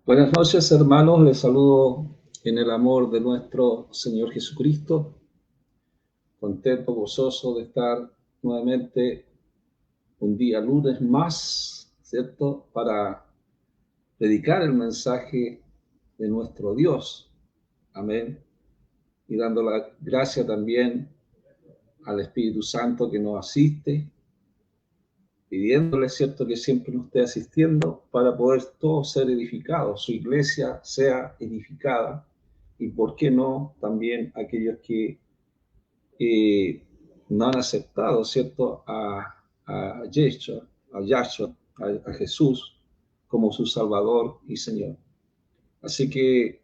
Buenas noches, hermanos. Les saludo en el amor de nuestro Señor Jesucristo. Contento, gozoso de estar nuevamente un día lunes más, ¿cierto? Para predicar el mensaje de nuestro Dios. Amén. Y dando la gracia también al Espíritu Santo que nos asiste, pidiéndole, ¿cierto?, que siempre nos esté asistiendo para poder todos ser edificados, su iglesia sea edificada y, ¿por qué no?, también aquellos que no han aceptado, ¿cierto?, Yeshua, a Jesús como su Salvador y Señor. Así que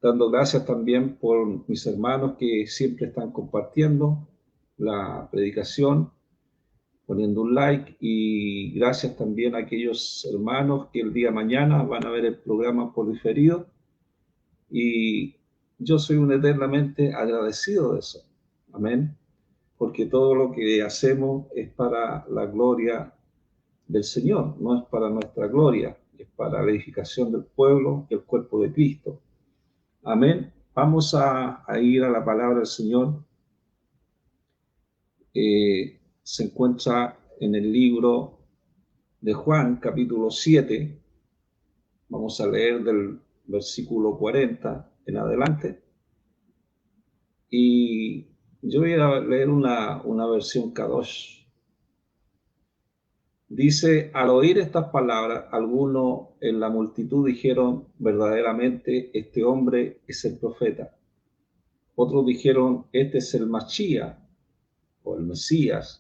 dando gracias también por mis hermanos que siempre están compartiendo la predicación, poniendo un like, y gracias también a aquellos hermanos que el día de mañana van a ver el programa por diferido, y yo soy un eternamente agradecido de eso. Amén. Porque todo lo que hacemos es para la gloria del Señor, no es para nuestra gloria, es para la edificación del pueblo, el cuerpo de Cristo. Amén. Vamos a ir a la palabra del Señor. Se encuentra en el libro de Juan, capítulo 7. Vamos a leer del versículo 40 en adelante. Y yo voy a leer una versión Kadosh. Dice: al oír estas palabras, algunos en la multitud dijeron: verdaderamente este hombre es el profeta. Otros dijeron: este es el Mashiach o el Mesías.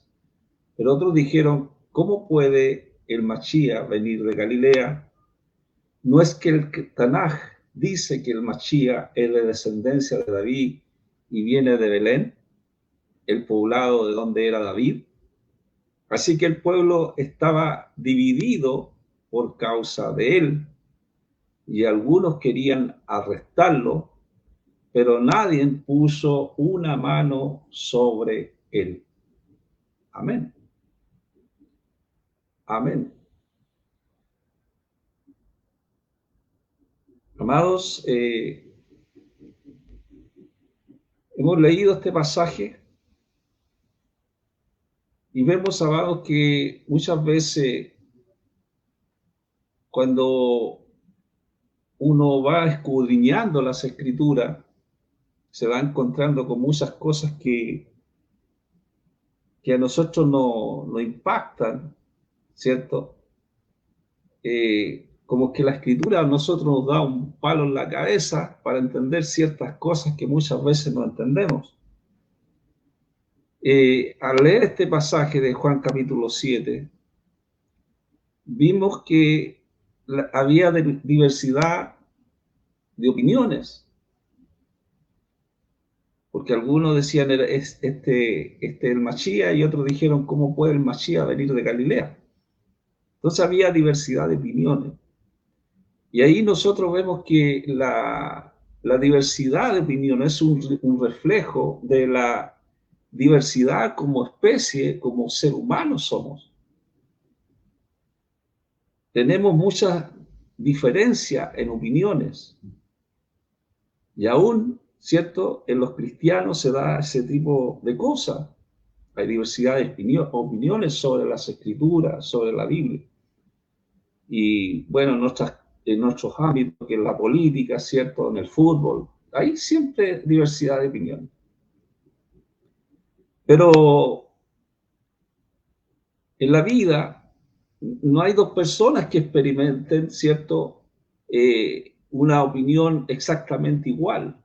Pero otros dijeron: ¿cómo puede el Mashiach venir de Galilea? ¿No es que el Tanaj dice que el Mashiach es de descendencia de David y viene de Belén, el poblado de donde era David? Así que el pueblo estaba dividido por causa de él, y algunos querían arrestarlo, pero nadie puso una mano sobre él. Amén. Amén. Amados, hemos leído este pasaje y vemos, amados, que muchas veces cuando uno va escudriñando las escrituras, se va encontrando con muchas cosas que a nosotros nos impactan, ¿cierto? Como que la escritura a nosotros nos da un palo en la cabeza para entender ciertas cosas que muchas veces no entendemos. Al leer este pasaje de Juan capítulo 7, vimos que había diversidad de opiniones, porque algunos decían este el Mashiach, y otros dijeron: ¿cómo puede el Mashiach venir de Galilea? Entonces había diversidad de opiniones. Y ahí nosotros vemos que la diversidad de opiniones es un reflejo de la diversidad como especie, como ser humano somos. Tenemos muchas diferencias en opiniones. Y aún, ¿cierto?, en los cristianos se da ese tipo de cosas. Hay diversidad de opiniones sobre las escrituras, sobre la Biblia. Y bueno, en nuestros ámbitos, que en la política, ¿cierto?, en el fútbol, hay siempre diversidad de opiniones. Pero en la vida no hay dos personas que experimenten, ¿cierto?, una opinión exactamente igual.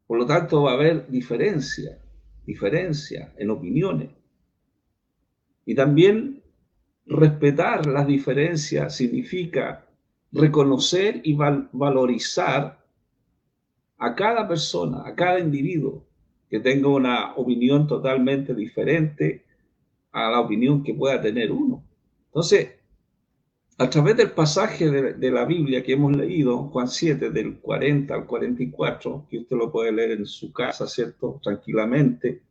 Por lo tanto, va a haber diferencia en opiniones. Y también respetar las diferencias significa reconocer y valorizar a cada persona, a cada individuo que tenga una opinión totalmente diferente a la opinión que pueda tener uno. Entonces, a través del pasaje de la Biblia que hemos leído, Juan 7, del 40 al 44, que usted lo puede leer en su casa, ¿cierto?, tranquilamente,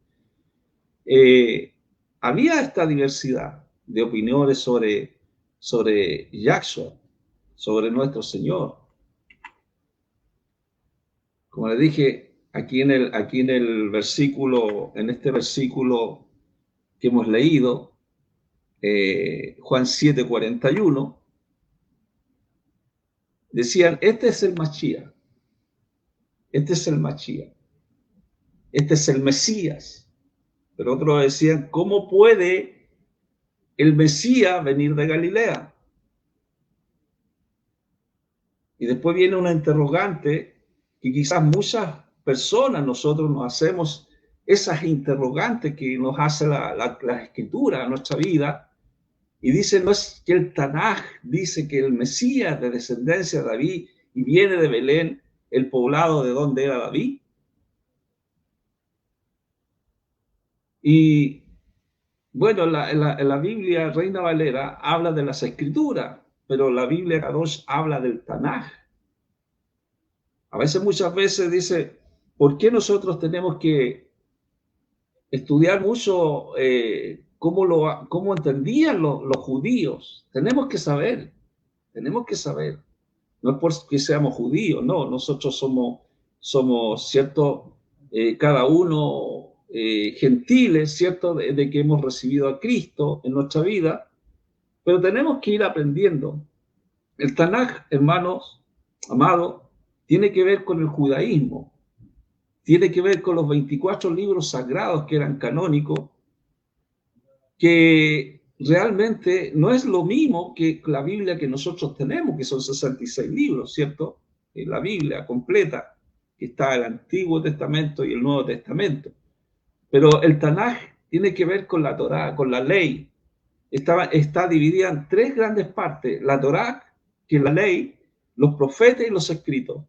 había esta diversidad de opiniones sobre sobre Yahshua, sobre nuestro Señor. Como le dije, aquí en el versículo, en este versículo que hemos leído, Juan 7:41, decían, este es el Mashiach, este es el Mashiach, este es el Mesías. Pero otros decían, ¿cómo puede el Mesías venir de Galilea? Y después viene una interrogante que quizás muchas personas, nosotros nos hacemos esas interrogantes que nos hace la Escritura a nuestra vida. Y dice, no es que el Tanaj dice que el Mesías de descendencia de David y viene de Belén, el poblado de donde era David. Y bueno, en la Biblia Reina Valera habla de las Escrituras, pero la Biblia Kadosh habla del Tanaj. A veces, muchas veces dice, ¿por qué nosotros tenemos que estudiar mucho cómo entendían los judíos? Tenemos que saber, tenemos que saber. No es porque seamos judíos, no, nosotros somos ¿cierto? Cada uno gentiles, ¿cierto? De que hemos recibido a Cristo en nuestra vida, pero tenemos que ir aprendiendo. El Tanaj, hermanos, amados, tiene que ver con el judaísmo, tiene que ver con los 24 libros sagrados que eran canónicos, que realmente no es lo mismo que la Biblia que nosotros tenemos, que son 66 libros, ¿cierto? La Biblia completa, que está el Antiguo Testamento y el Nuevo Testamento. Pero el Tanaj tiene que ver con la Torá, con la ley. Está dividida en tres grandes partes: la Torá, que es la ley, los profetas y los escritos.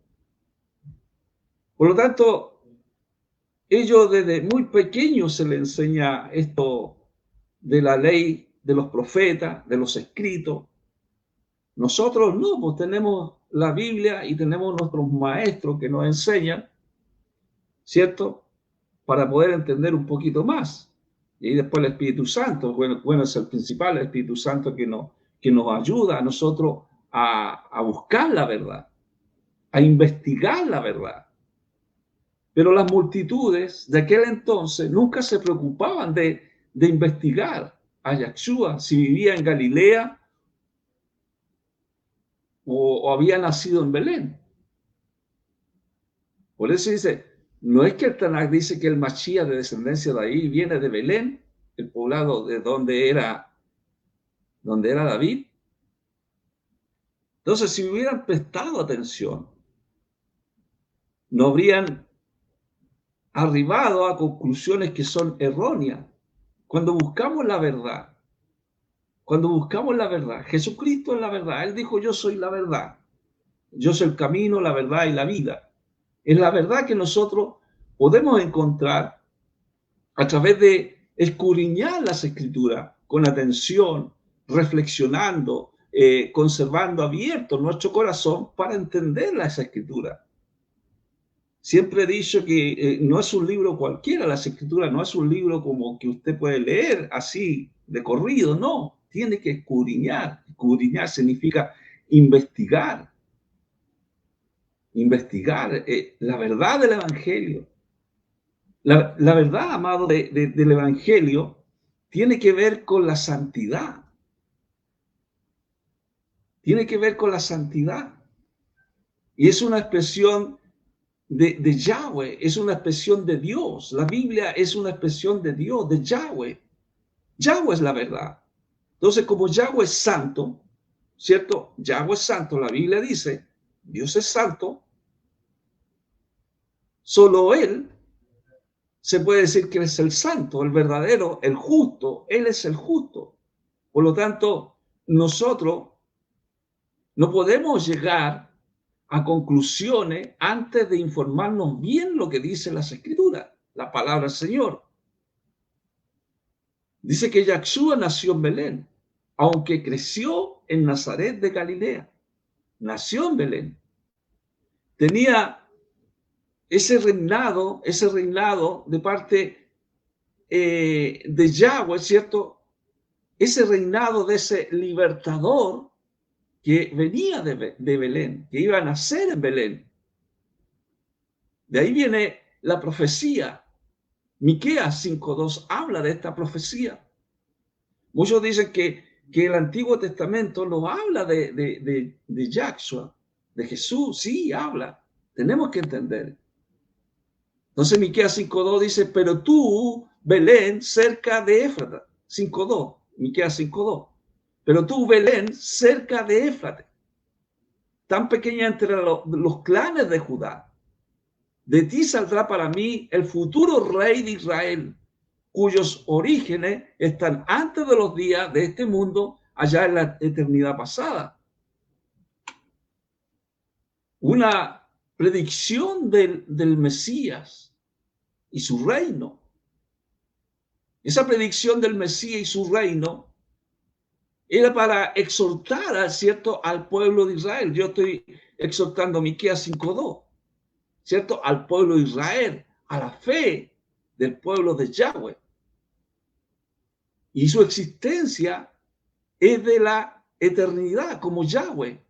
Por lo tanto, ellos desde muy pequeños se les enseña esto de la ley, de los profetas, de los escritos. Nosotros no, pues tenemos la Biblia y tenemos nuestros maestros que nos enseñan, ¿cierto? Para poder entender un poquito más. Y después el Espíritu Santo, bueno es el principal, el Espíritu Santo que nos ayuda a nosotros a buscar la verdad, a investigar la verdad. Pero las multitudes de aquel entonces nunca se preocupaban de investigar a Yahshua, si vivía en Galilea o había nacido en Belén. Por eso dice, no es que el Tanakh dice que el Mashiach de descendencia de ahí viene de Belén, el poblado de donde era David. Entonces, si hubieran prestado atención, no habrían arribado a conclusiones que son erróneas. Cuando buscamos la verdad, Jesucristo es la verdad. Él dijo, yo soy la verdad. Yo soy el camino, la verdad y la vida. Es la verdad que nosotros podemos encontrar a través de escudriñar las Escrituras con atención, reflexionando, conservando abierto nuestro corazón para entender las Escrituras. Siempre he dicho que no es un libro cualquiera, las Escrituras no es un libro como que usted puede leer así de corrido, no, tiene que escudriñar. Escudriñar significa investigar la verdad del Evangelio. La verdad, amado, del Evangelio tiene que ver con la santidad. Tiene que ver con la santidad. Y es una expresión de Yahweh, es una expresión de Dios. La Biblia es una expresión de Dios, de Yahweh. Yahweh es la verdad. Entonces, como Yahweh es santo, ¿cierto? Yahweh es santo, la Biblia dice, Dios es santo, solo Él se puede decir que es el santo, el verdadero, el justo. Él es el justo. Por lo tanto, nosotros no podemos llegar a conclusiones antes de informarnos bien lo que dice las Escrituras, la palabra del Señor. Dice que Yahshua nació en Belén, aunque creció en Nazaret de Galilea. Nació en Belén. Tenía ese reinado de parte de Yahweh, ¿cierto? ese reinado de ese libertador que venía de Belén, que iba a nacer en Belén. De ahí viene la profecía. Miqueas 5:2 habla de esta profecía. Muchos dicen que el Antiguo Testamento no habla de Yahshua, de Jesús. Sí, habla. Tenemos que entender. Entonces Miqueas 5:2 dice, pero tú, Belén, cerca de Éfrata. 5:2, Miqueas 5:2. Pero tú, Belén, cerca de Éfrata, tan pequeña entre los clanes de Judá. De ti saldrá para mí el futuro rey de Israel, cuyos orígenes están antes de los días de este mundo, allá en la eternidad pasada. Una predicción del Mesías y su reino. Esa predicción del Mesías y su reino era para exhortar, ¿cierto?, al pueblo de Israel. Yo estoy exhortando Miqueas 5:2, ¿cierto?, al pueblo de Israel, a la fe del pueblo de Yahweh. Y su existencia es de la eternidad, como Yahweh.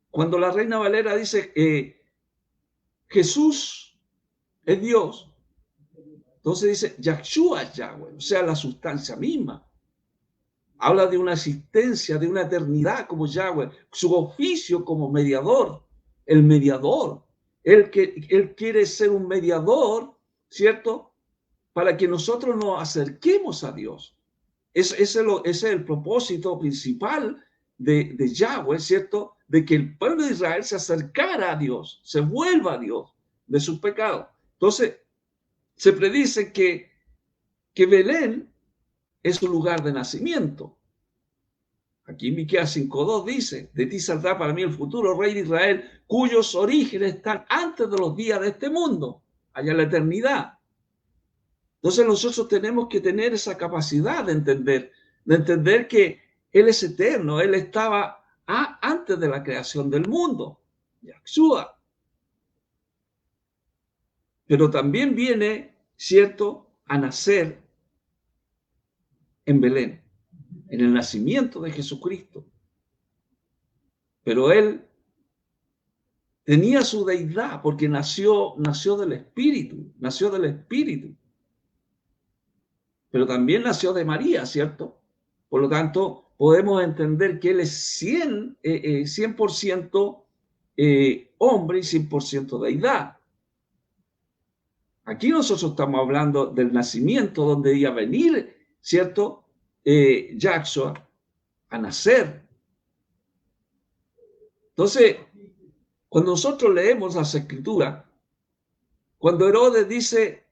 Cuando la Reina Valera dice Jesús es Dios, entonces dice Yahshua es Yahweh, o sea, la sustancia misma. Habla de una existencia, de una eternidad como Yahweh, su oficio como mediador, el mediador. Él quiere ser un mediador, ¿cierto?, para que nosotros nos acerquemos a Dios. Ese es el propósito principal de Yahweh, ¿cierto? De que el pueblo de Israel se acercara a Dios, se vuelva a Dios de sus pecados. Entonces, se predice que Belén es su lugar de nacimiento. Aquí en Miqueas 5:2 dice, de ti saldrá para mí el futuro rey de Israel, cuyos orígenes están antes de los días de este mundo, allá en la eternidad. Entonces nosotros tenemos que tener esa capacidad de entender que Él es eterno, Él estaba antes de la creación del mundo, Yahshua. Pero también viene, ¿cierto?, a nacer en Belén, en el nacimiento de Jesucristo. Pero Él tenía su deidad porque nació del Espíritu, pero también nació de María, ¿cierto? Por lo tanto, podemos entender que Él es 100% hombre y 100% deidad. Aquí nosotros estamos hablando del nacimiento, donde iba a venir, ¿cierto?, Yahshua a nacer. Entonces, cuando nosotros leemos las Escrituras, cuando Herodes dice,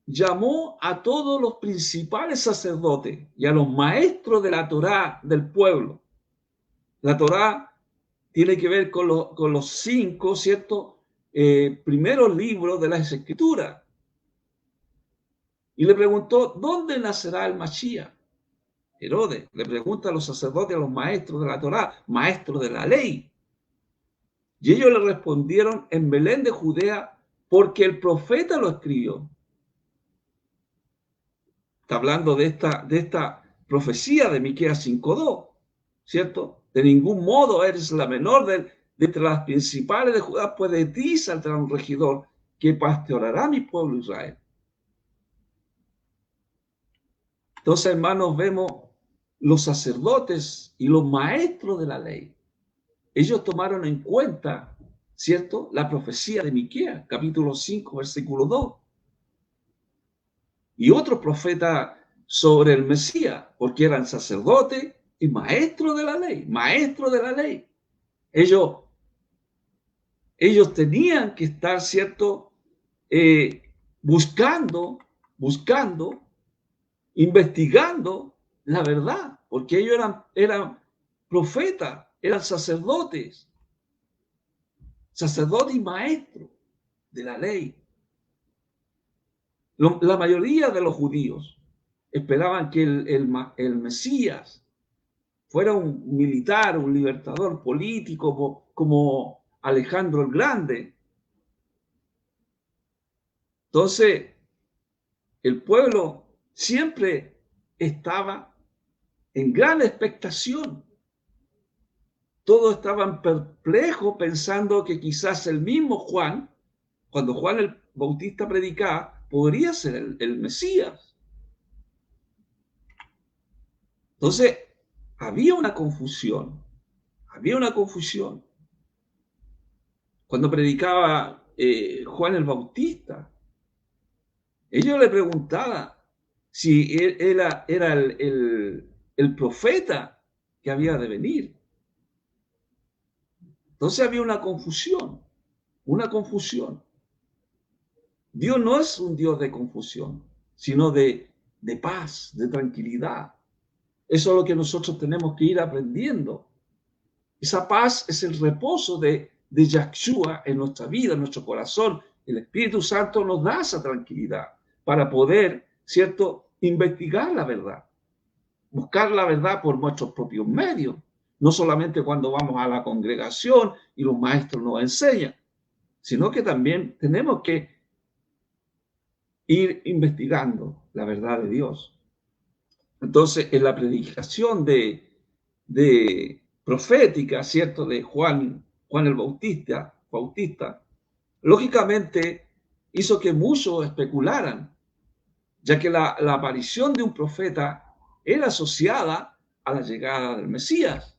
llamó a todos los principales sacerdotes y a los maestros de la Torá del pueblo. La Torá tiene que ver con los 5, ¿cierto?, primeros libros de las Escrituras. Y le preguntó, ¿dónde nacerá el Mashiach? Herodes le pregunta a los sacerdotes, a los maestros de la Torá, maestros de la ley. Y ellos le respondieron, en Belén de Judea, porque el profeta lo escribió. Está hablando de esta profecía de Miqueas 5:2, ¿cierto? De ningún modo eres la menor de entre las principales de Judá, pues de ti saldrá un regidor que pastoreará mi pueblo Israel. Entonces, hermanos, vemos los sacerdotes y los maestros de la ley. Ellos tomaron en cuenta, ¿cierto?, la profecía de Miqueas, capítulo 5, versículo 2. Y otros profetas sobre el Mesías, porque eran sacerdotes y maestros de la ley, Ellos tenían que estar, ¿cierto?, buscando, investigando la verdad, porque ellos eran profetas, eran sacerdotes y maestros de la ley. La mayoría de los judíos esperaban que el Mesías fuera un militar, un libertador político como Alejandro el Grande. Entonces, el pueblo siempre estaba en gran expectación. Todos estaban perplejos pensando que quizás el mismo Juan, cuando Juan el Bautista predicaba, podría ser el Mesías. Entonces, había una confusión. Cuando predicaba Juan el Bautista, ellos le preguntaban si él era el profeta que había de venir. Entonces había una confusión. Dios no es un Dios de confusión, sino de paz, de tranquilidad. Eso es lo que nosotros tenemos que ir aprendiendo. Esa paz es el reposo de Yahshua en nuestra vida, en nuestro corazón. El Espíritu Santo nos da esa tranquilidad para poder, ¿cierto?, investigar la verdad, buscar la verdad por nuestros propios medios, no solamente cuando vamos a la congregación y los maestros nos enseñan, sino que también tenemos que ir investigando la verdad de Dios. Entonces, en la predicación de profética, ¿cierto?, de Juan el Bautista, lógicamente hizo que muchos especularan, ya que la aparición de un profeta era asociada a la llegada del Mesías.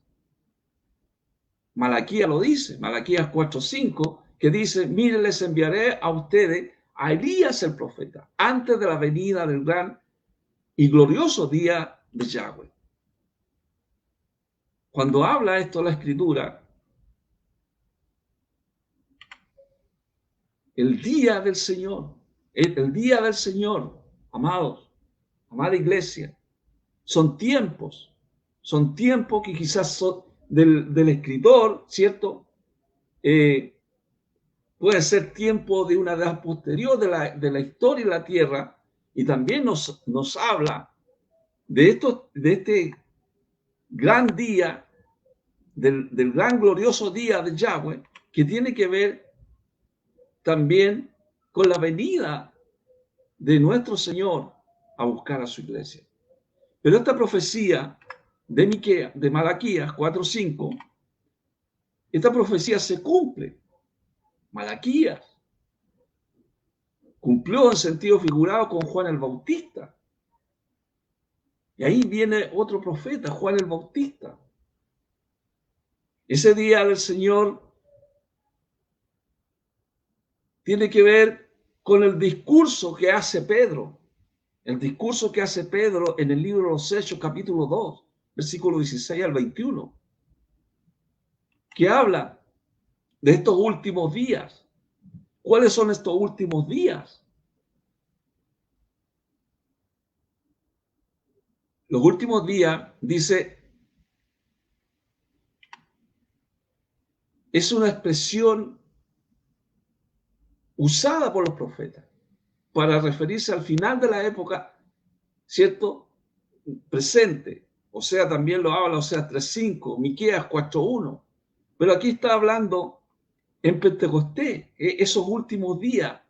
Malaquías lo dice, Malaquías 4:5, que dice: miren, les enviaré a ustedes a Elías el profeta, antes de la venida del gran y glorioso día de Yahweh. Cuando habla esto la Escritura, el día del Señor, amados, amada iglesia, son tiempos que quizás son del escritor, ¿cierto? Puede ser tiempo de una edad posterior de la historia de la tierra, y también nos habla de este gran día, del gran glorioso día de Yahweh, que tiene que ver también con la venida de nuestro Señor a buscar a su iglesia. Pero esta profecía de Malaquías 4:5, esta profecía se cumple. Malaquías cumplió en sentido figurado con Juan el Bautista. Y ahí viene otro profeta, Juan el Bautista. Ese día del Señor tiene que ver con el discurso que hace Pedro. El discurso que hace Pedro en el libro de los Hechos, capítulo 2, versículo 16 al 21, que habla de estos últimos días. ¿Cuáles son estos últimos días? Los últimos días, dice, es una expresión usada por los profetas para referirse al final de la época, ¿cierto?, presente. O sea, también lo habla Oseas 3:5, Miqueas 4:1. Pero aquí está hablando en Pentecostés, esos últimos días.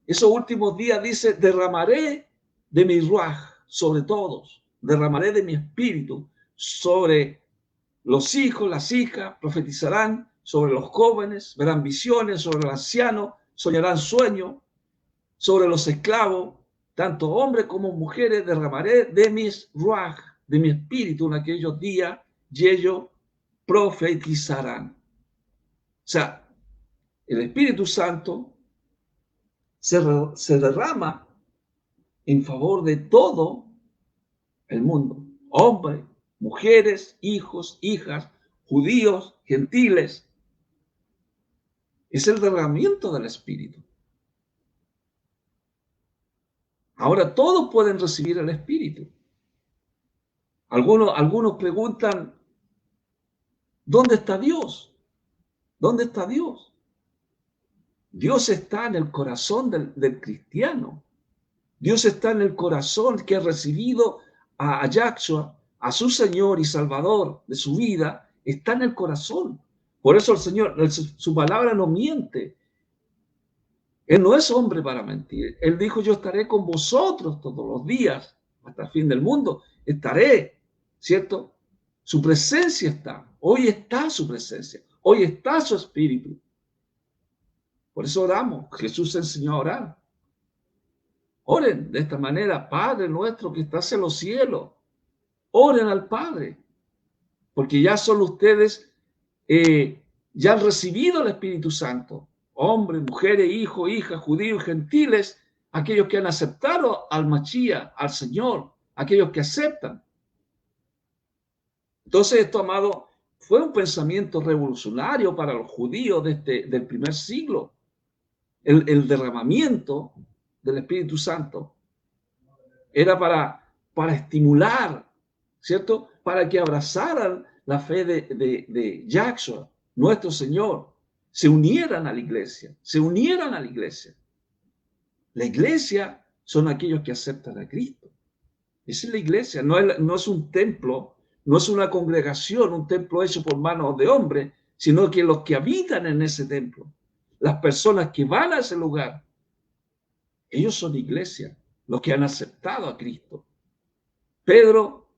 Esos últimos días dice: derramaré de mi ruaj sobre todos, derramaré de mi espíritu sobre los hijos, las hijas, profetizarán, sobre los jóvenes, verán visiones, sobre los ancianos, soñarán sueños, sobre los esclavos, tanto hombres como mujeres, derramaré de mis ruaj, de mi espíritu en aquellos días, y ellos profetizarán. O sea, el Espíritu Santo se derrama en favor de todo el mundo, hombres, mujeres, hijos, hijas, judíos, gentiles. Es el derramamiento del Espíritu. Ahora todos pueden recibir el Espíritu. Algunos preguntan: ¿dónde está Dios? ¿Dónde está Dios? Dios está en el corazón del cristiano. Dios está en el corazón que ha recibido a Yahshua, a su Señor y Salvador de su vida, está en el corazón. Por eso el Señor, su palabra no miente. Él no es hombre para mentir. Él dijo: yo estaré con vosotros todos los días hasta el fin del mundo. estaré, ¿cierto? Su presencia está. Hoy está su presencia. Hoy está su espíritu. Por eso oramos. Jesús enseñó a orar. Oren de esta manera, Padre nuestro que estás en los cielos. Oren al Padre, porque ya son ustedes, ya han recibido el Espíritu Santo. Hombres, mujeres, hijos, hijas, judíos, gentiles, aquellos que han aceptado al Mashiach, al Señor, aquellos que aceptan. Entonces esto, amado, fue un pensamiento revolucionario para los judíos del primer siglo. El derramamiento del Espíritu Santo era para estimular, ¿cierto? Para que abrazaran la fe de Yahshua, nuestro Señor, se unieran a la iglesia, se unieran a la iglesia. La iglesia son aquellos que aceptan a Cristo. Esa es la iglesia, no es un templo, no es una congregación, un templo hecho por manos de hombres, sino que los que habitan en ese templo, las personas que van a ese lugar, ellos son iglesia, los que han aceptado a Cristo. Pedro,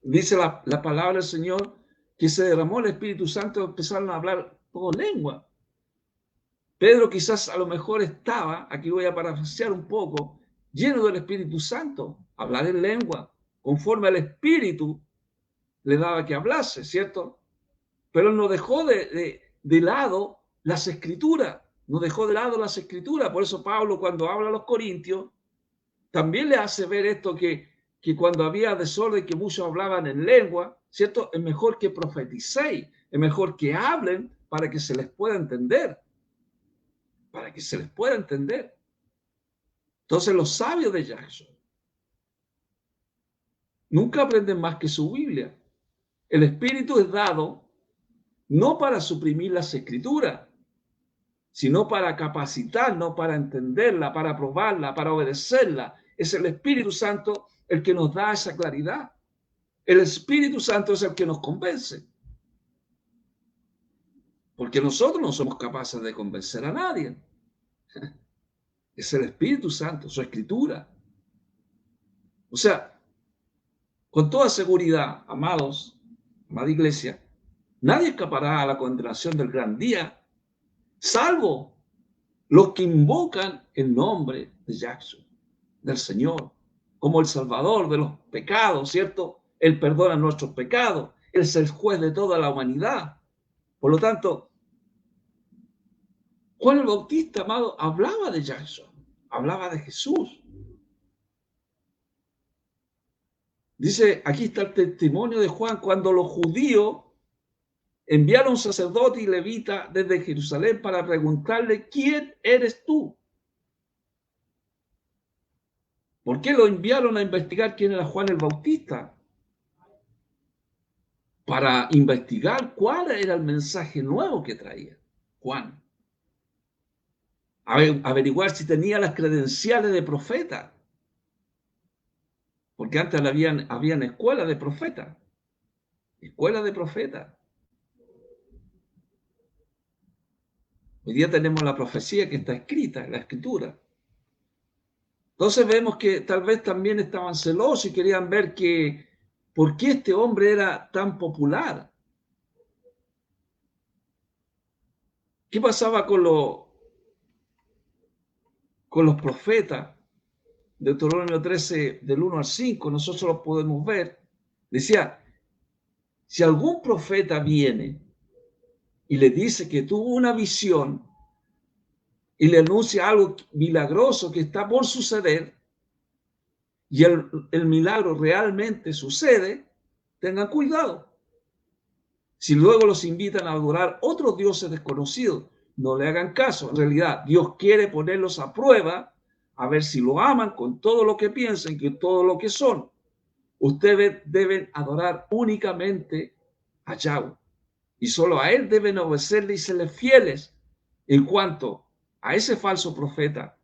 dice la palabra del Señor, que se derramó el Espíritu Santo, empezaron a hablar todo lengua. Pedro quizás a lo mejor estaba, aquí voy a parafrasear un poco, lleno del Espíritu Santo, hablar en lengua, conforme al Espíritu le daba que hablase, ¿cierto? Pero no dejó de lado las Escrituras, no dejó de lado las Escrituras. Por eso Pablo, cuando habla a los Corintios, también le hace ver esto, que cuando había desorden, que muchos hablaban en lengua, ¿cierto? Es mejor que profeticéis, es mejor que hablen para que se les pueda entender, para que se les pueda entender. Entonces los sabios de Jackson nunca aprenden más que su Biblia. El Espíritu es dado no para suprimir las Escrituras, sino para capacitarnos, para entenderla, para probarla, para obedecerla. Es el Espíritu Santo el que nos da esa claridad. El Espíritu Santo es el que nos convence. Porque nosotros no somos capaces de convencer a nadie. Es el Espíritu Santo, su Escritura. O sea, con toda seguridad, amados, amada iglesia, nadie escapará a la condenación del gran día, salvo los que invocan el nombre de Yahshua, del Señor, como el Salvador de los pecados, ¿cierto? Él perdona nuestros pecados, Él es el juez de toda la humanidad. Por lo tanto, Juan el Bautista, amado, hablaba de Yahshua, hablaba de Jesús. Dice, aquí está el testimonio de Juan, cuando los judíos enviaron sacerdote y levita desde Jerusalén para preguntarle, ¿quién eres tú? ¿Por qué lo enviaron a investigar quién era Juan el Bautista? Para investigar cuál era el mensaje nuevo que traía Juan. Averiguar si tenía las credenciales de profeta. Porque antes habían escuelas de profetas. Escuelas de profetas. Hoy día tenemos la profecía que está escrita en la Escritura. Entonces vemos que tal vez también estaban celosos y querían ver por qué este hombre era tan popular. ¿Qué pasaba con los profetas? Deuteronomio 13, del 1 al 5, nosotros lo podemos ver. Decía, si algún profeta viene y le dice que tuvo una visión y le anuncia algo milagroso que está por suceder, y el milagro realmente sucede, tengan cuidado. Si luego los invitan a adorar otros dioses desconocidos, no le hagan caso. En realidad, Dios quiere ponerlos a prueba, a ver si lo aman con todo lo que piensan, con todo lo que son. Ustedes deben adorar únicamente a Yahweh, y solo a Él deben obedecerle y serle fieles. En cuanto a ese falso profeta,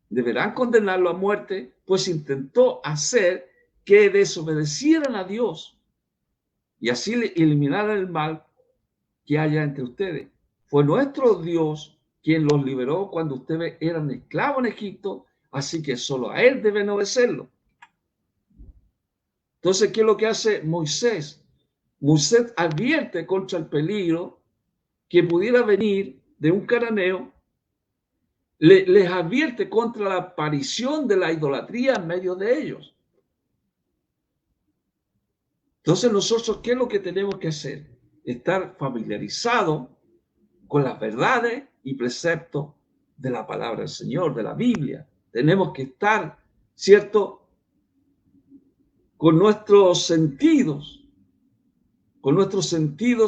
deberán condenarlo a muerte, pues intentó hacer que desobedecieran a Dios y así eliminaran el mal que haya entre ustedes. Fue nuestro Dios quien los liberó cuando ustedes eran esclavos en Egipto, así que solo a Él deben obedecerlo. Entonces, ¿qué es lo que hace Moisés? Moisés advierte contra el peligro que pudiera venir de un cananeo, les advierte contra la aparición de la idolatría en medio de ellos. Entonces nosotros, ¿qué es lo que tenemos que hacer? Estar familiarizados con las verdades y preceptos de la palabra del Señor, de la Biblia. Tenemos que estar, ¿cierto?, con nuestros sentidos,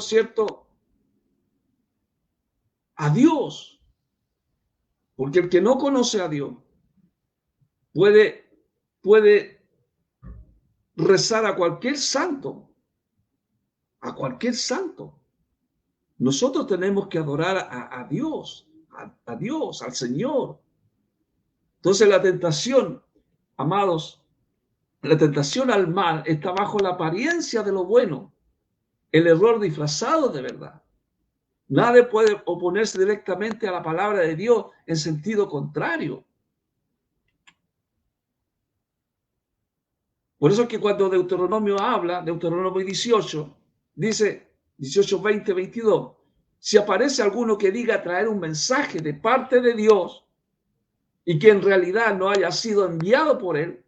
¿cierto?, a Dios. Porque el que no conoce a Dios puede rezar a cualquier santo, a cualquier santo. Nosotros tenemos que adorar a Dios, a Dios, al Señor. Entonces la tentación, amados, la tentación al mal está bajo la apariencia de lo bueno, el error disfrazado de verdad. Nadie puede oponerse directamente a la palabra de Dios en sentido contrario. Por eso es que cuando Deuteronomio habla, Deuteronomio 18, dice 18, 20, 22, si aparece alguno que diga traer un mensaje de parte de Dios y que en realidad no haya sido enviado por él,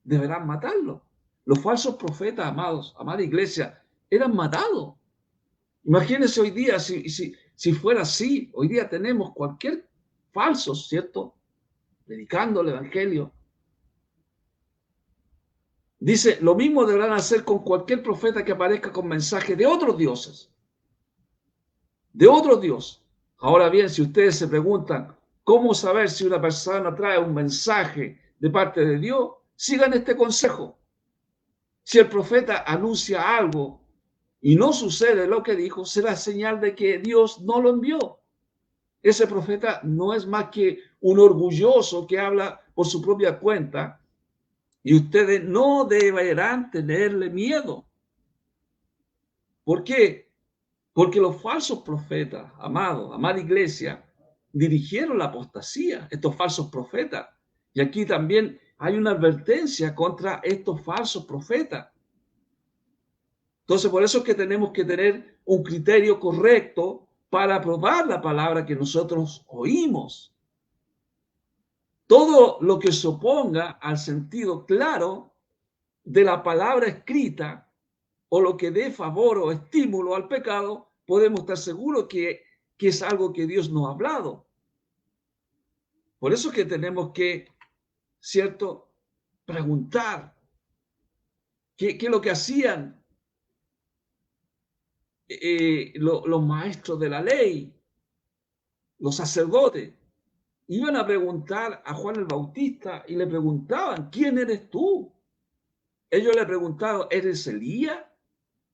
deberán matarlo. Los falsos profetas, amados, amada iglesia, eran matados. Imagínense hoy día, si fuera así, hoy día tenemos cualquier falso, ¿cierto?, predicando el evangelio. Dice, lo mismo deberán hacer con cualquier profeta que aparezca con mensaje de otros dioses. De otros dioses. Ahora bien, si ustedes se preguntan, ¿cómo saber si una persona trae un mensaje de parte de Dios? Sigan este consejo. Si el profeta anuncia algo y no sucede lo que dijo, será señal de que Dios no lo envió. Ese profeta no es más que un orgulloso que habla por su propia cuenta. Y ustedes no deberán tenerle miedo. ¿Por qué? Porque los falsos profetas, amados, amada iglesia, dirigieron la apostasía, estos falsos profetas. Y aquí también hay una advertencia contra estos falsos profetas. Entonces, por eso es que tenemos que tener un criterio correcto para probar la palabra que nosotros oímos. Todo lo que se oponga al sentido claro de la palabra escrita o lo que dé favor o estímulo al pecado, podemos estar seguros que es algo que Dios nos ha hablado. Por eso es que tenemos que, ¿cierto?, preguntar qué es lo que hacían los maestros de la ley, los sacerdotes. Iban a preguntar a Juan el Bautista y le preguntaban, ¿quién eres tú? Ellos le preguntaron, ¿eres Elías?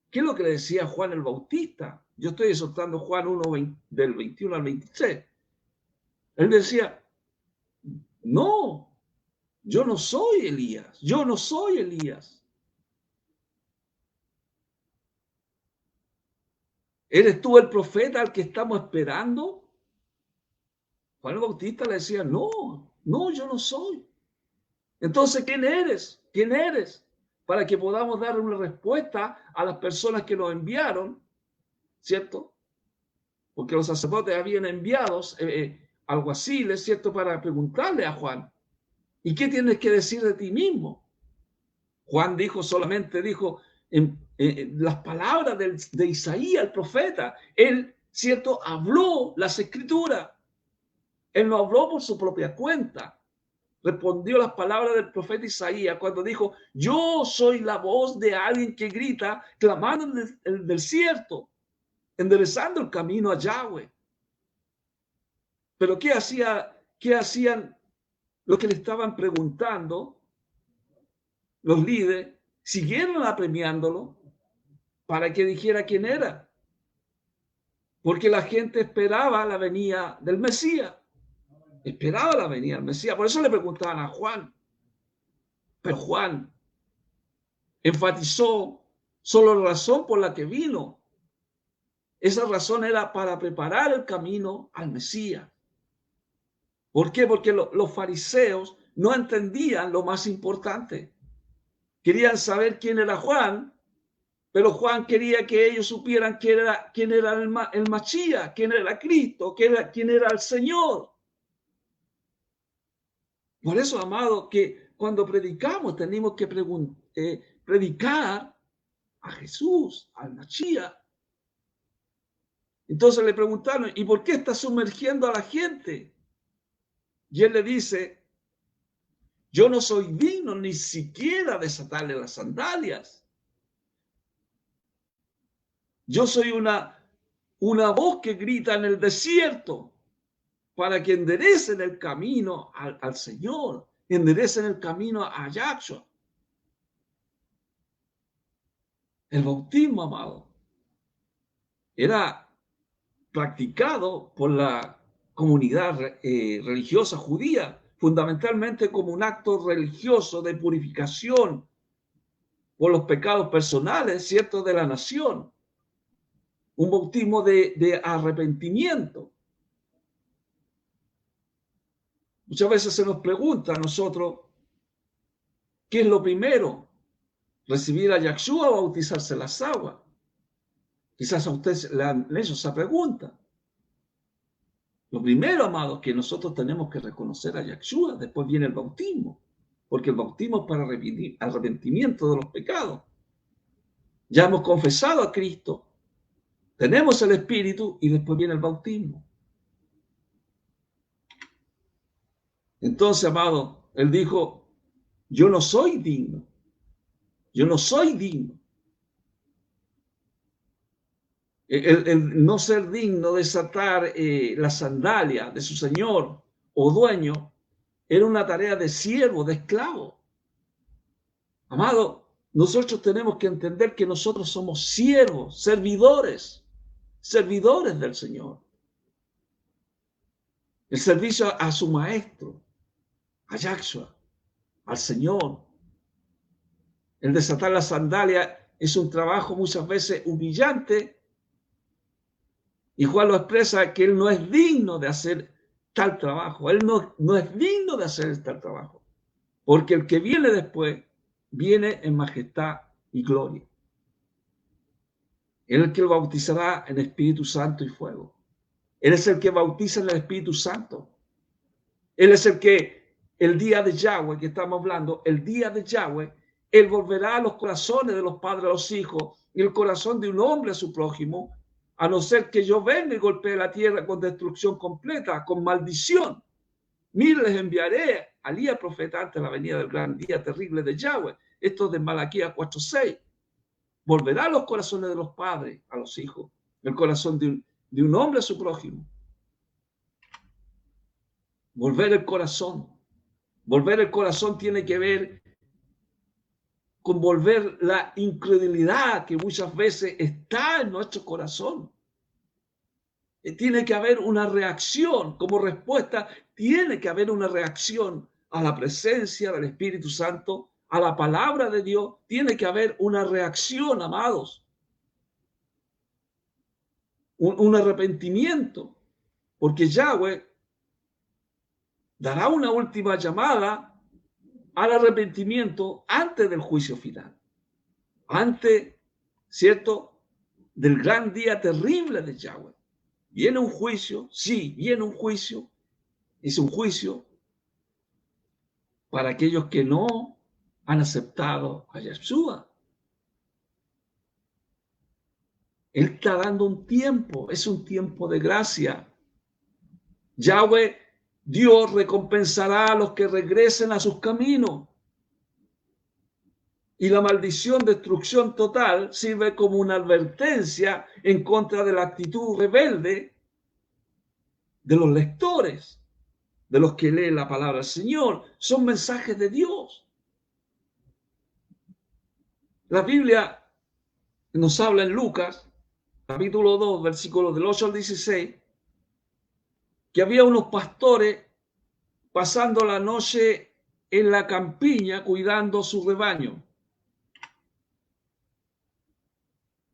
¿Qué es lo que le decía Juan el Bautista? Yo estoy exhortando Juan 1, del 21 al 23. Él decía, no, yo no soy Elías, yo no soy Elías. ¿Eres tú el profeta al que estamos esperando? Juan el Bautista le decía, no, yo no soy. Entonces, ¿quién eres? ¿Quién eres? Para que podamos dar una respuesta a las personas que nos enviaron, ¿cierto? Porque los sacerdotes habían enviado alguaciles, ¿cierto?, para preguntarle a Juan, ¿y qué tienes que decir de ti mismo? Juan solamente dijo las palabras de Isaías, el profeta. Él, ¿cierto?, habló las escrituras. Él no habló por su propia cuenta. Respondió las palabras del profeta Isaías cuando dijo, yo soy la voz de alguien que grita, clamando en el desierto, enderezando el camino a Yahweh. Pero ¿qué hacían los que le estaban preguntando? Los líderes siguieron apremiándolo para que dijera quién era. Porque la gente esperaba la venida del Mesías. Esperaba la venida del Mesías. Por eso le preguntaban a Juan. Pero Juan enfatizó solo la razón por la que vino. Esa razón era para preparar el camino al Mesías. ¿Por qué? Porque los fariseos no entendían lo más importante. Querían saber quién era Juan, pero Juan quería que ellos supieran quién era el Mashiach, quién era Cristo, quién era el Señor. Por eso, amado, que cuando predicamos tenemos que predicar a Jesús, al Mashiach. Entonces le preguntaron, ¿y por qué está sumergiendo a la gente? Y él le dice, yo no soy digno ni siquiera de desatarle las sandalias. Yo soy una voz que grita en el desierto para que enderecen el camino al Señor, enderecen el camino a Yahshua. El bautismo, amado, era practicado por la comunidad religiosa judía, fundamentalmente como un acto religioso de purificación por los pecados personales, ¿cierto?, de la nación. Un bautismo de arrepentimiento. Muchas veces se nos pregunta a nosotros, ¿qué es lo primero? ¿Recibir a Yahshua o bautizarse en las aguas? Quizás a ustedes le han hecho esa pregunta. Lo primero, amados, que nosotros tenemos que reconocer a Yahshua, después viene el bautismo, porque el bautismo es para arrepentimiento de los pecados. Ya hemos confesado a Cristo, tenemos el Espíritu y después viene el bautismo. Entonces, amado, él dijo, yo no soy digno. Yo no soy digno. El no ser digno de desatar la sandalia de su señor o dueño era una tarea de siervo, de esclavo. Amado, nosotros tenemos que entender que nosotros somos siervos, servidores del Señor. El servicio a su maestro, a Yahshua, al Señor. El desatar la sandalia es un trabajo muchas veces humillante. Y Juan lo expresa que él no es digno de hacer tal trabajo. Él no es digno de hacer tal trabajo. Porque el que viene después, viene en majestad y gloria. Él es el que bautizará en Espíritu Santo y fuego. Él es el que bautiza en el Espíritu Santo. Él es el que, el día de Yahweh que estamos hablando, el día de Yahweh, él volverá a los corazones de los padres a los hijos y el corazón de un hombre a su prójimo, a no ser que yo venga y golpee la tierra con destrucción completa, con maldición. Mire, les enviaré a Elías profeta antes de la venida del gran día terrible de Yahweh. Esto es de Malaquías 4:6. Volverá a los corazones de los padres a los hijos, el corazón de un hombre a su prójimo. Volver el corazón. Volver el corazón tiene que ver con volver la incredulidad que muchas veces está en nuestro corazón. Tiene que haber una reacción, como respuesta, tiene que haber una reacción a la presencia del Espíritu Santo, a la palabra de Dios, tiene que haber una reacción, amados. Un arrepentimiento, porque Yahweh dará una última llamada al arrepentimiento antes del juicio final, antes, ¿cierto?, del gran día terrible de Yahweh. Viene un juicio, sí, viene un juicio, es un juicio para aquellos que no han aceptado a Yahshua. Él está dando un tiempo, es un tiempo de gracia. Yahweh, Dios recompensará a los que regresen a sus caminos. Y la maldición, destrucción total, sirve como una advertencia en contra de la actitud rebelde de los lectores, de los que leen la palabra del Señor. Son mensajes de Dios. La Biblia nos habla en Lucas, capítulo 2, versículos del 8 al 16, que había unos pastores pasando la noche en la campiña cuidando su rebaño.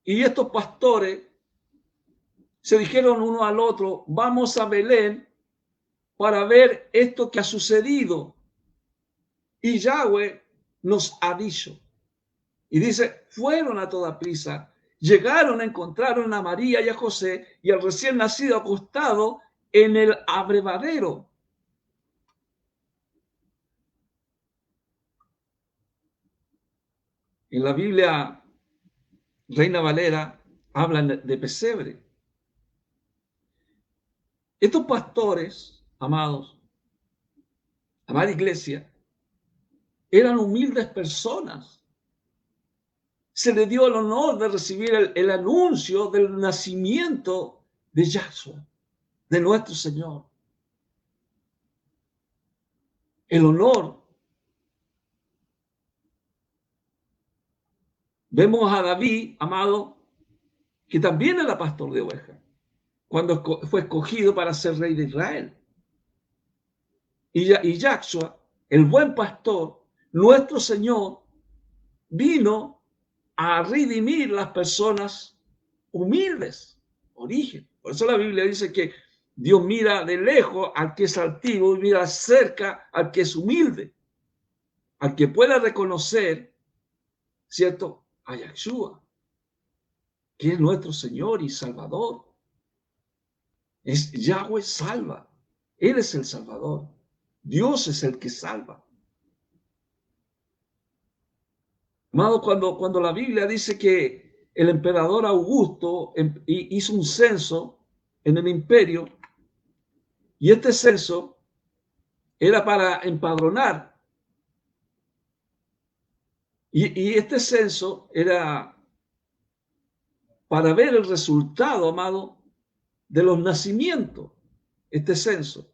Y estos pastores se dijeron uno al otro, vamos a Belén para ver esto que ha sucedido. Y Yahweh nos ha dicho. Y dice, fueron a toda prisa, llegaron, encontraron a María y a José y al recién nacido acostado en el abrevadero. En la Biblia, Reina Valera, hablan de pesebre. Estos pastores, amados, amada iglesia, eran humildes personas. Se les dio el honor de recibir el anuncio del nacimiento de Yahshua, de nuestro Señor. El honor. Vemos a David, amado, que también era pastor de ovejas, cuando fue escogido para ser rey de Israel. Y Yahshua, el buen pastor, nuestro Señor, vino a redimir las personas humildes, origen. Por eso la Biblia dice que Dios mira de lejos al que es altivo y mira cerca al que es humilde, al que pueda reconocer, ¿cierto?, a Yahshua, que es nuestro Señor y Salvador. Es Yahweh salva. Él es el Salvador. Dios es el que salva. Amado, cuando la Biblia dice que el emperador Augusto hizo un censo en el imperio, y este censo era para empadronar, y este censo era para ver el resultado, amado, de los nacimientos, este censo.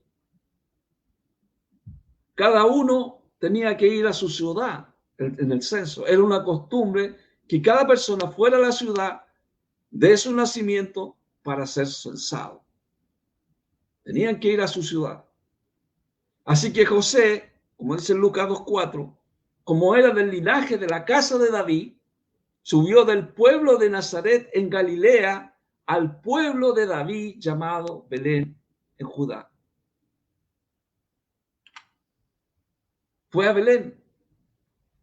Cada uno tenía que ir a su ciudad en el censo. Era una costumbre que cada persona fuera a la ciudad de su nacimiento para ser censado. Tenían que ir a su ciudad. Así que José, como dice Lucas 2:4, como era del linaje de la casa de David, subió del pueblo de Nazaret en Galilea al pueblo de David llamado Belén en Judá. Fue a Belén.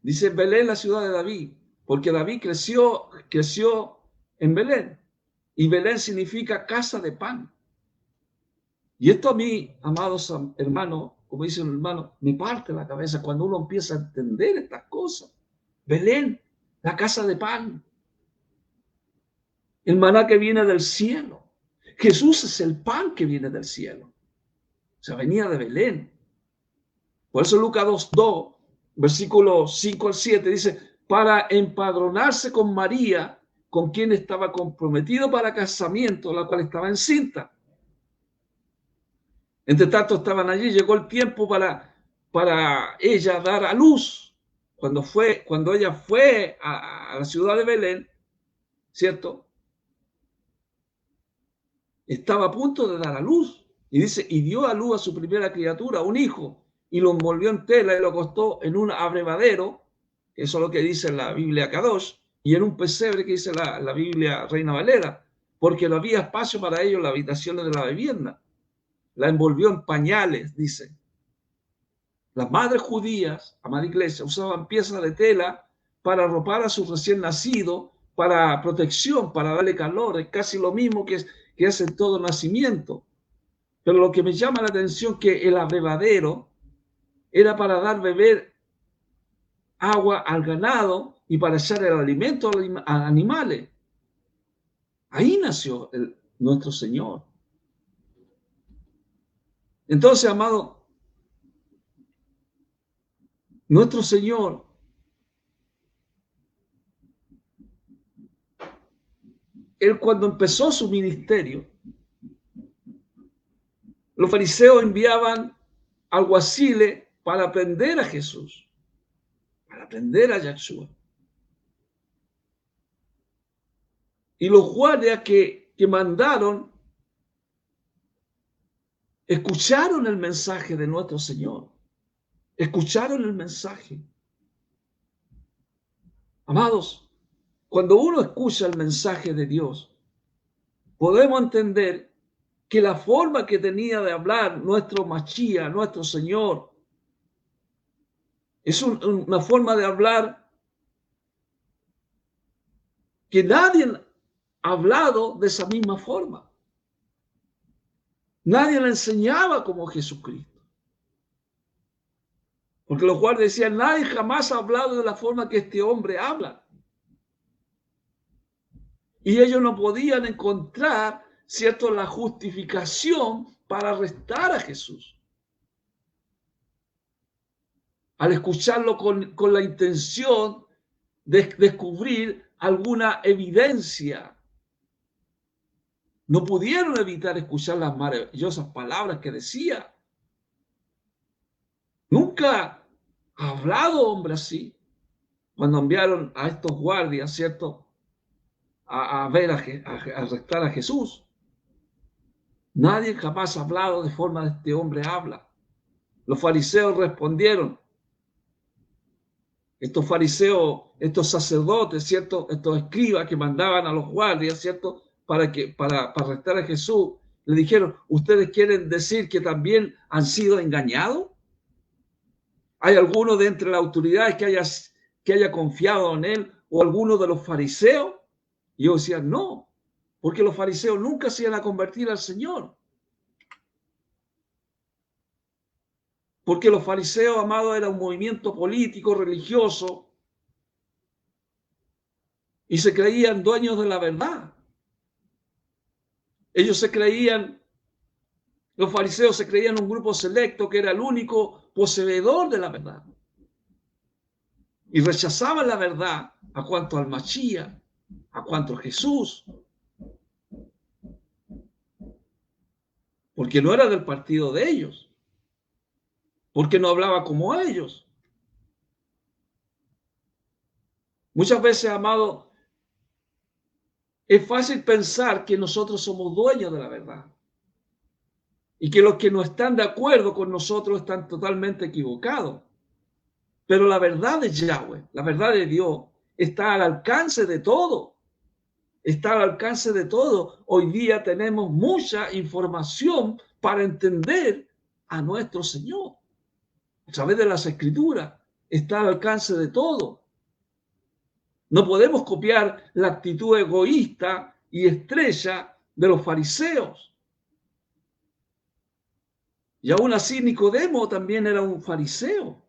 Dice Belén, la ciudad de David, porque David creció en Belén. Y Belén significa casa de pan. Y esto a mí, amados hermanos, como dice un hermano, me parte la cabeza cuando uno empieza a entender estas cosas. Belén, la casa de pan. El maná que viene del cielo. Jesús es el pan que viene del cielo. O sea, venía de Belén. Por eso Lucas 2:2, versículos 5 al 7, dice, para empadronarse con María, con quien estaba comprometido para casamiento, la cual estaba encinta. Entre tanto estaban allí, llegó el tiempo para ella dar a luz. Cuando ella fue a la ciudad de Belén, ¿cierto? Estaba a punto de dar a luz. Y dice, y dio a luz a su primera criatura, un hijo, y lo envolvió en tela y lo acostó en un abrevadero, que eso es lo que dice la Biblia Kadosh, y en un pesebre que dice la Biblia Reina Valera, porque no había espacio para ellos en las habitaciones de la vivienda. La envolvió en pañales, dice. Las madres judías, amada iglesia, usaban piezas de tela para arropar a su recién nacido, para protección, para darle calor. Es casi lo mismo que hace en todo nacimiento. Pero lo que me llama la atención es que el abrevadero era para dar beber agua al ganado y para echar el alimento a animales. Ahí nació nuestro Señor. Entonces, amado, nuestro Señor él cuando empezó su ministerio, los fariseos enviaban alguaciles para aprender a Jesús, para aprender a Yahshua. Y los guardias que mandaron escucharon el mensaje de nuestro Señor. Escucharon el mensaje. Amados, cuando uno escucha el mensaje de Dios, podemos entender que la forma que tenía de hablar nuestro Machía, nuestro Señor, es una forma de hablar que nadie ha hablado de esa misma forma. Nadie le enseñaba como Jesucristo. Porque los guardias decían, nadie jamás ha hablado de la forma que este hombre habla. Y ellos no podían encontrar, ¿cierto?, la justificación para arrestar a Jesús. Al escucharlo con la intención de descubrir alguna evidencia, no pudieron evitar escuchar las maravillosas palabras que decía. Nunca ha hablado hombre así. Cuando enviaron a estos guardias, ¿cierto?, a arrestar a Jesús. Nadie jamás ha hablado de forma de este hombre habla. Los fariseos respondieron. Estos fariseos, estos sacerdotes, ¿cierto?, estos escribas que mandaban a los guardias, ¿cierto?, para arrestar a Jesús, le dijeron, ¿ustedes quieren decir que también han sido engañados? ¿Hay alguno de entre las autoridades que haya confiado en él o alguno de los fariseos? Y yo decía, no, porque los fariseos nunca se iban a convertir al Señor. Porque los fariseos, amados, era un movimiento político, religioso, y se creían dueños de la verdad. Ellos se creían, los fariseos se creían un grupo selecto que era el único poseedor de la verdad. Y rechazaban la verdad a cuanto al Mashiach, a cuanto a Jesús. Porque no era del partido de ellos. Porque no hablaba como ellos. Muchas veces, amado, es fácil pensar que nosotros somos dueños de la verdad y que los que no están de acuerdo con nosotros están totalmente equivocados. Pero la verdad de Yahweh, la verdad de Dios, está al alcance de todo. Está al alcance de todo. Hoy día tenemos mucha información para entender a nuestro Señor. A través de las Escrituras está al alcance de todo. No podemos copiar la actitud egoísta y estrecha de los fariseos. Y aún así Nicodemo también era un fariseo.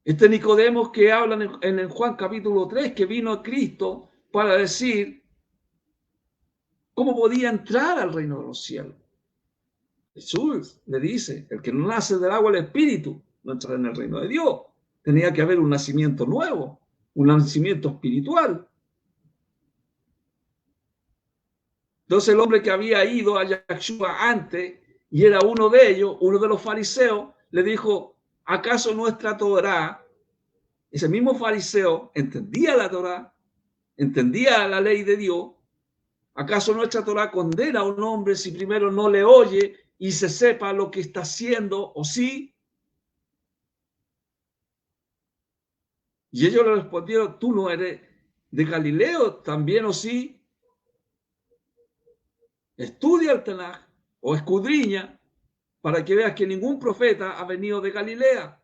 Este Nicodemo que habla en el Juan capítulo 3, que vino a Cristo para decir cómo podía entrar al reino de los cielos. Jesús le dice, el que no nace del agua del Espíritu no entra en el reino de Dios. Tenía que haber un nacimiento nuevo, un nacimiento espiritual. Entonces el hombre que había ido a Yahshua antes y era uno de ellos, uno de los fariseos, le dijo, ¿acaso nuestra Torá? Ese mismo fariseo entendía la Torá, entendía la ley de Dios. ¿Acaso nuestra Torá condena a un hombre si primero no le oye y se sepa lo que está haciendo o sí? Y ellos le respondieron, ¿tú no eres de Galileo también o sí? Estudia el Tanaj o escudriña para que veas que ningún profeta ha venido de Galilea.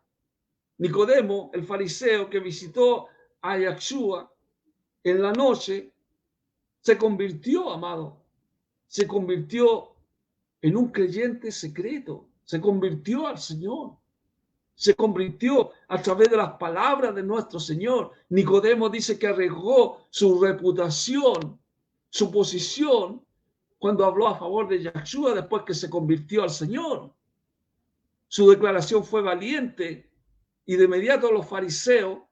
Nicodemo, el fariseo que visitó a Yahshua en la noche, se convirtió, amado, se convirtió en un creyente secreto, se convirtió al Señor, se convirtió a través de las palabras de nuestro Señor. Nicodemo dice que arriesgó su reputación, su posición, cuando habló a favor de Yahshua después que se convirtió al Señor. Su declaración fue valiente y de inmediato los fariseos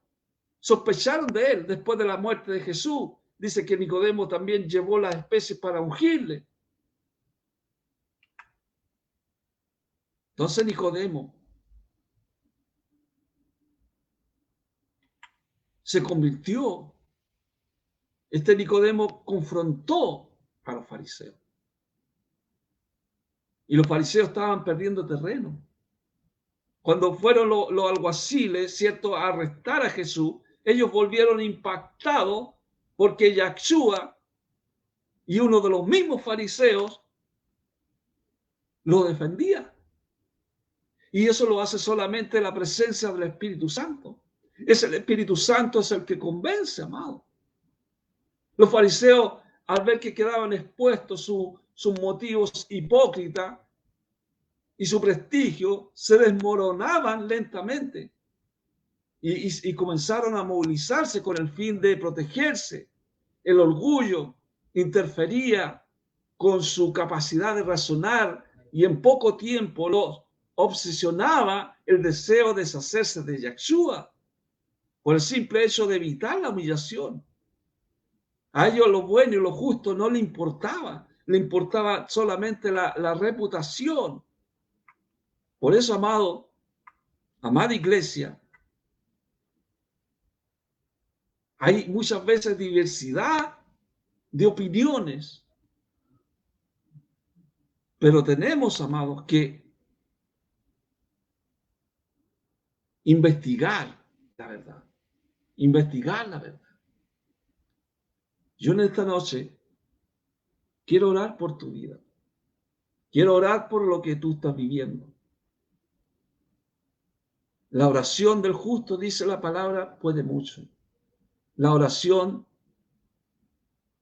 sospecharon de él después de la muerte de Jesús. Dice que Nicodemo también llevó las especies para ungirle. Entonces Nicodemo se convirtió. Este Nicodemo confrontó a los fariseos. Y los fariseos estaban perdiendo terreno. Cuando fueron los alguaciles, ¿cierto?, a arrestar a Jesús, ellos volvieron impactados porque Yahshua y uno de los mismos fariseos lo defendía. Y eso lo hace solamente la presencia del Espíritu Santo. Es el Espíritu Santo, es el que convence, amado. Los fariseos, al ver que quedaban expuestos sus motivos hipócritas y su prestigio, se desmoronaban lentamente y comenzaron a movilizarse con el fin de protegerse. El orgullo interfería con su capacidad de razonar y en poco tiempo los obsesionaba el deseo de deshacerse de Yahshua por el simple hecho de evitar la humillación. A ellos lo bueno y lo justo no le importaba solamente la reputación. Por eso, amada iglesia, hay muchas veces diversidad de opiniones, pero tenemos, amados, que investigar la verdad, investigar la verdad. Yo en esta noche quiero orar por tu vida, quiero orar por lo que tú estás viviendo. La oración del justo, dice la palabra, puede mucho. La oración,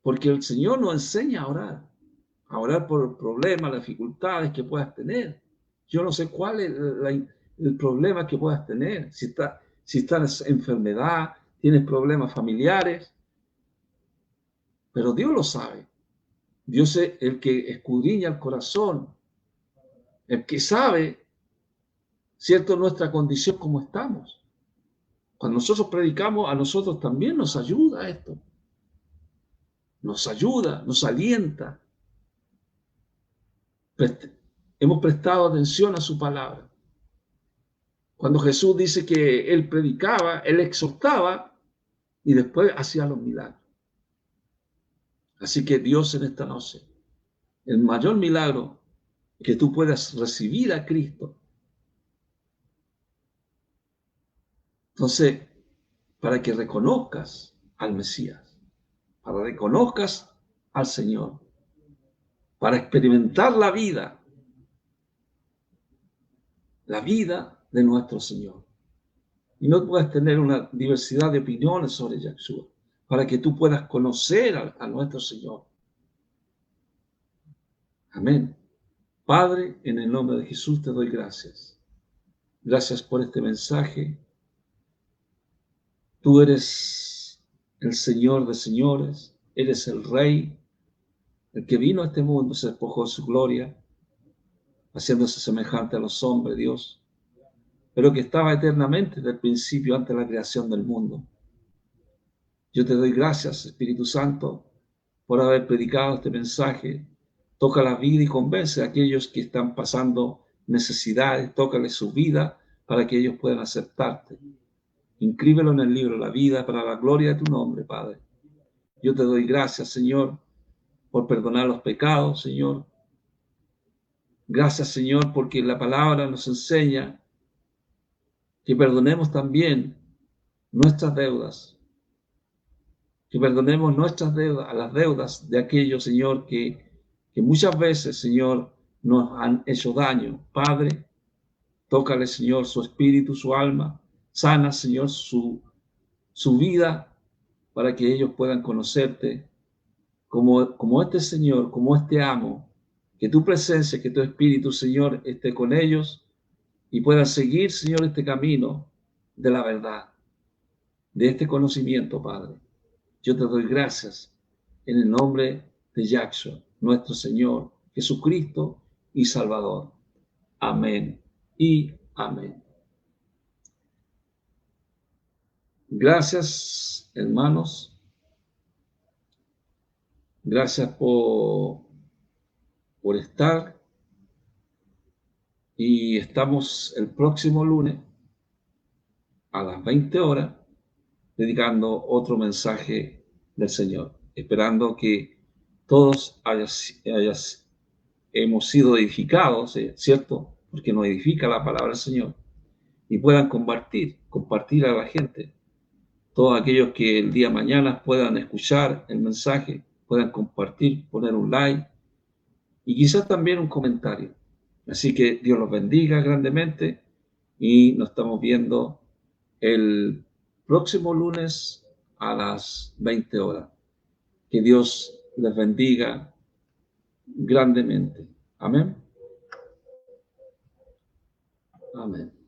porque el Señor nos enseña a orar por problemas, las dificultades que puedas tener. Yo no sé cuál es el problema que puedas tener, si estás en enfermedad, tienes problemas familiares, pero Dios lo sabe. Dios es el que escudriña el corazón, el que sabe, cierto, nuestra condición como estamos. Cuando nosotros predicamos, a nosotros también nos ayuda esto. Nos ayuda, nos alienta. Hemos prestado atención a su palabra. Cuando Jesús dice que Él predicaba, Él exhortaba y después hacía los milagros. Así que Dios en esta noche, el mayor milagro que tú puedas recibir a Cristo. Entonces, para que reconozcas al Mesías, para que reconozcas al Señor, para experimentar la vida de nuestro Señor. Y no puedes tener una diversidad de opiniones sobre Yahshua, para que tú puedas conocer a nuestro Señor. Amén. Padre, en el nombre de Jesús te doy gracias. Gracias por este mensaje. Tú eres el Señor de señores, eres el Rey, el que vino a este mundo, se despojó de su gloria, haciéndose semejante a los hombres, Dios, pero que estaba eternamente desde el principio, antes de la creación del mundo. Yo te doy gracias, Espíritu Santo, por haber predicado este mensaje. Toca la vida y convence a aquellos que están pasando necesidades, tócale su vida para que ellos puedan aceptarte. Inscríbelo en el libro de la vida para la gloria de tu nombre, Padre. Yo te doy gracias, Señor, por perdonar los pecados, Señor. Gracias, Señor, porque la palabra nos enseña que perdonemos también nuestras deudas, que perdonemos nuestras deudas, a las deudas de aquellos, Señor, que muchas veces, Señor, nos han hecho daño. Padre, tócale, Señor, su espíritu, su alma, sana, Señor, su vida, para que ellos puedan conocerte como este Señor, como este amo, que tu presencia, que tu espíritu, Señor, esté con ellos y puedan seguir, Señor, este camino de la verdad, de este conocimiento, Padre. Yo te doy gracias en el nombre de Yahshua, nuestro Señor, Jesucristo y Salvador. Amén y amén. Gracias, hermanos. Gracias por estar. Y estamos el próximo lunes a las 20 horas dedicando otro mensaje del Señor, esperando que todos hemos sido edificados, ¿cierto? Porque nos edifica la palabra del Señor, y puedan compartir a la gente. Todos aquellos que el día de mañana puedan escuchar el mensaje, puedan compartir, poner un like y quizás también un comentario. Así que Dios los bendiga grandemente y nos estamos viendo el próximo lunes a las 20 horas. Que Dios les bendiga grandemente. Amén. Amén.